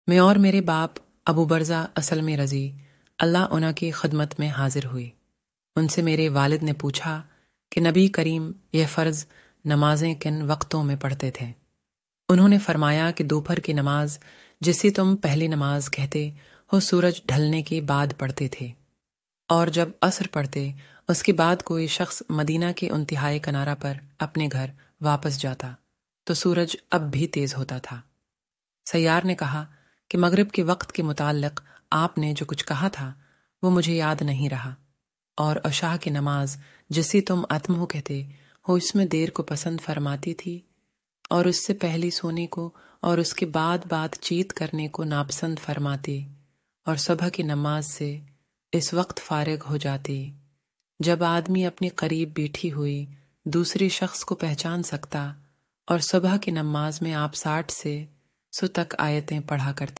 میں اور میرے باپ ابو برزہ اسلم رضی اللہ عنہ کی خدمت میں حاضر ہوئی۔ ان سے میرے والد نے پوچھا کہ نبی کریم یہ فرض نمازیں کن وقتوں میں پڑھتے تھے؟ انہوں نے فرمایا کہ دوپہر کی نماز جسے تم پہلی نماز کہتے ہو سورج ڈھلنے کے بعد پڑھتے تھے، اور جب عصر پڑھتے اس کے بعد کوئی شخص مدینہ کے انتہائی کنارہ پر اپنے گھر واپس جاتا تو سورج اب بھی تیز ہوتا تھا۔ سیار نے کہا کہ مغرب کے وقت کے متعلق آپ نے جو کچھ کہا تھا وہ مجھے یاد نہیں رہا، اور عشاء کی نماز جسے تم اتمہ کہتے ہو اس میں دیر کو پسند فرماتی تھی، اور اس سے پہلی سونے کو اور اس کے بعد بات چیت کرنے کو ناپسند فرماتی، اور صبح کی نماز سے اس وقت فارغ ہو جاتی جب آدمی اپنے قریب بیٹھی ہوئی دوسری شخص کو پہچان سکتا، اور صبح کی نماز میں آپ 60 سے 100 تک آیتیں پڑھا کرتے۔